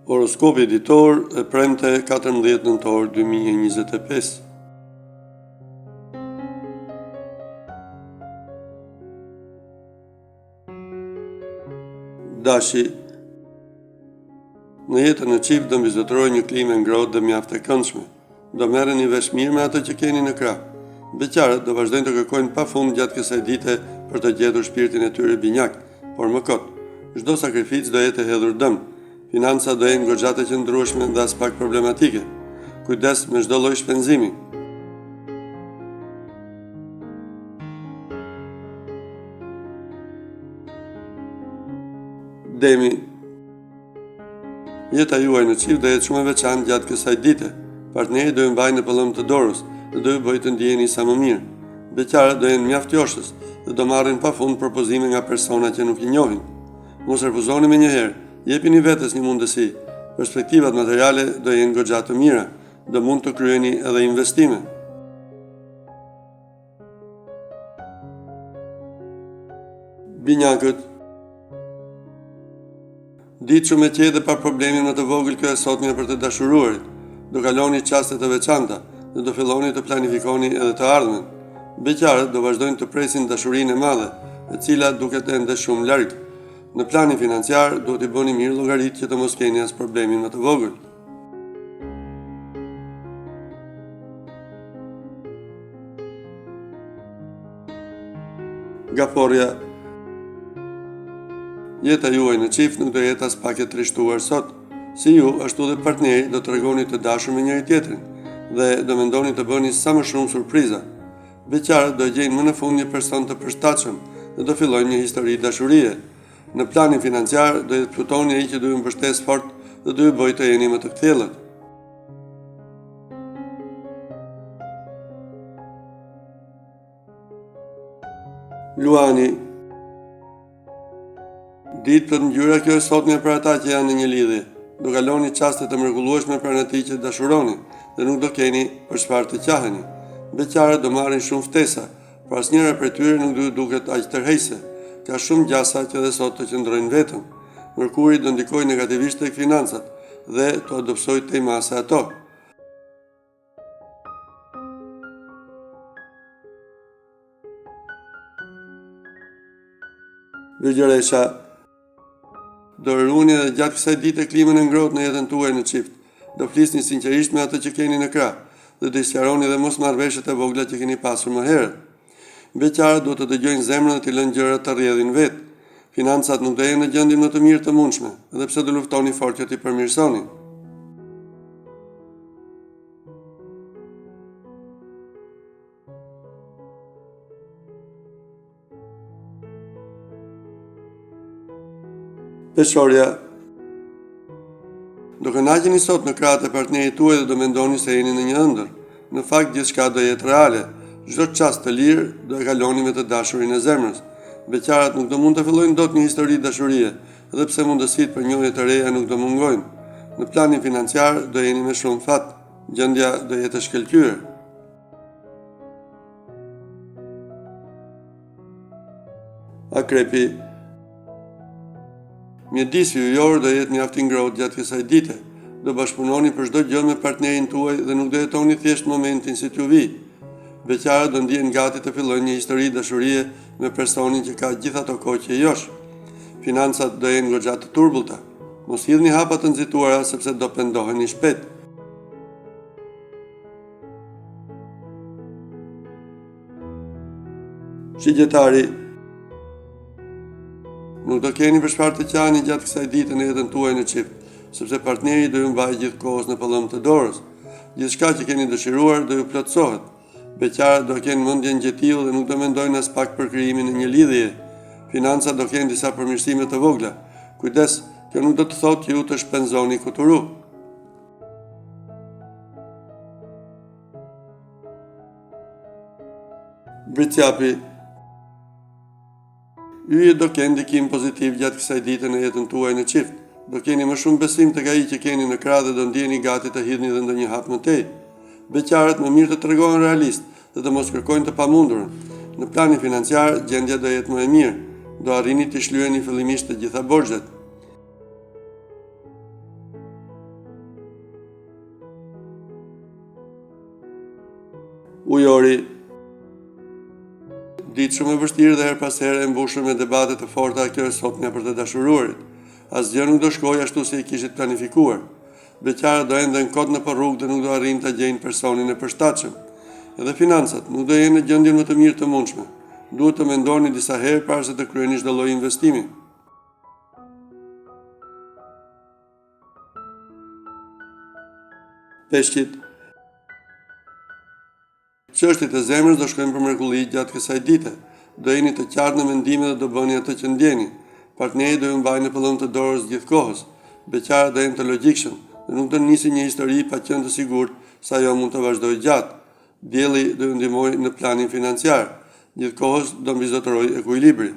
Horoskopi editor e premte 14 nëntor 2025. Dashi, në jetën e çift do mbizotëroj një klimë ngrohtë dhe mjaft e këndshme. Do merreni vesh mirë me atë që keni në krah. Beqarët do vazhdojnë të kërkojnë pafund gjatë kësaj dite për të gjetur shpirtin e tyre binjak, por më kot, çdo sakrificë do jetë e hedhur dëm. Financat do jenë goxha të qëndrueshme dhe as pak problematike. Kujdes me çdo lloj shpenzimi. Demi, jeta juaj në çift do jetë shumë e veçantë gjatë kësaj dite. Partneri do ju mbajë në pëllëm të dorës dhe do ju bëjë të ndjeheni sa më mirë. Beqarët do jenë mjaft joshës dhe do marrin pafund propozime nga persona që nuk i njohin. Mos refuzoni menjëherë, jepini vetes një mundësi. Perspektivat materiale do jenë goxha të mira, do mund të kryeni edhe investime. Binjakët, ditë shumë e qetë dhe pa problemin më të vogël kjo e sotmja për të dashuruarit. Do kaloni çaste të veçanta dhe do filloni të planifikoni edhe të ardhmen. Beqarët do vazhdojnë të presin dashurinë e madhe, e cila duket ende shumë larg. Në planin financiar duhet i bëni mirë llogaritë që të mos keni as problemin më të vogël. Gaforja, jeta juaj në çift nuk do jetë as pak e trishtuar sot. Si ju, ashtu dhe partneri do të regoni të dashur me njëri tjetrin dhe do mendoni të bëni sa më shumë surpriza. Beqarët do gjejnë më në fund një person të përshtatshëm dhe do fillojnë një histori dashurie. Në planin financiar do jetë Plutoni ai që do ju mbështes fort dhe do ju bëjë të jeni më të kthjellët. Luani, ditë për ngjyra kjo e sotme për ata që janë në një lidhje. Do kaloni çaste të mrekullueshme pranë atij që dashuroni dhe nuk do keni për çfarë të qaheni. Beqarët do marrin shumë ftesa, por asnjëra prej tyre nuk do ju duket aq tërheqëse. Ka shumë gjasa që dhe sot të qëndrojnë vetëm. Merkuri do ndikojë negativisht tek financat dhe të adopsojë tej mase ato. Virgjëresha, do rruni edhe gjatë kësaj dite klimën e ngrohtë në jetën tuaj në çift. Do flisni sinqerisht me atë që keni në krah dhe do sqaroni dhe mosmarrveshjet e vogla që keni pasur më herët. Beqarët duhet të dëgjojnë zemrën dhe të lënë gjërat të rrjedhin vetë. Financat nuk do jenë në gjendje më të mirë të mundshme, edhe pse do luftoni fort që t'i përmirësoni. Peshorja, do kënaqeni sot në krahët e partnerit tuaj dhe do mendoni se jeni në një ëndër. Në fakt gjithçka do jetë reale. Çdo çast të lirë do e kaloni me të dashurinë e zemrës. Beqarët nuk do mund të fillojnë dot një histori dashurie, edhe pse mundësitë për njohje të reja nuk do mungojnë. Në planin financiar do jeni me shumë fat, gjendja do jetë e shkëlqyer. Akrepi, mjedisi yjor do jetë mjaft i ngrohtë gjatë kësaj dite. Do bashkëpunoni për çdo gjë me partnerin tuaj dhe nuk do jetoni thjesht momentin si t'ju vi. Beqarët do ndihen gati të fillojnë një histori dashurie me personin që ka gjithë ato kohë që josh. Financat do jenë goxha të turbullta. Mos hidhni hapa të nxituara sepse do pendoheni shpejt. Shigjetari, nuk do keni për çfarë të qani gjatë kësaj dite në jetën tuaj në çift, sepse partneri do ju mbajë gjithkohës në pëllëm të dorës. Gjithçka që keni dëshiruar do ju plotësohet. Beqarët do kenë mendjen gjetiu dhe nuk do mendojnë as pak për krijimin e një lidhje. Financat do kenë disa përmirësime të vogla. Kujdes, kjo nuk do të thotë që ju të shpenzoni kuturu. Britsjapi, yje do kenë ndikim pozitiv gjatë kësaj dite në jetën tuaj në çift. Do keni më shumë besim tek ai që keni në krah dhe do ndjeni gati të hidhni edhe ndonjë hap më tej. Beqarët më mirë të tregohen realist dhe të mos kërkojnë të pamundurën. Në planin financiar, gjendja do jetë më e mirë. Do arrini të shlyeni fillimisht të gjitha borxhet. ditë shumë e vështirë dhe her pas here e mbushur me debate të forta kjo e sotmja për të dashuruarit. Asgjë nuk do shkojë ashtu si e kishit planifikuar. Beqarët do enden kot në rrugë dhe nuk do arrijnë ta gjejnë personin e përshtatshëm. Edhe financat nuk do jenë në gjendjen më të mirë të mundshme. Duhet të mendoni disa herë para se të kryeni çdo lloj investimi. Peshqit. Çështjet e zemrës do shkojnë për mrekulli gjatë kësaj dite. Do jeni të qartë në mendime dhe do bëni atë që ndjeni. Partneri do ju mbajë në pëllëm të dorës gjithë kohës. Beqarët do jenë të logjikshëm dhe nuk do nisin një histori pa qenë të sigurt se ajo mund të vazhdojë gjatë. Dielli do ju ndihmojë në planin financiar. Gjithkohës do mbizotërojë ekuilibri.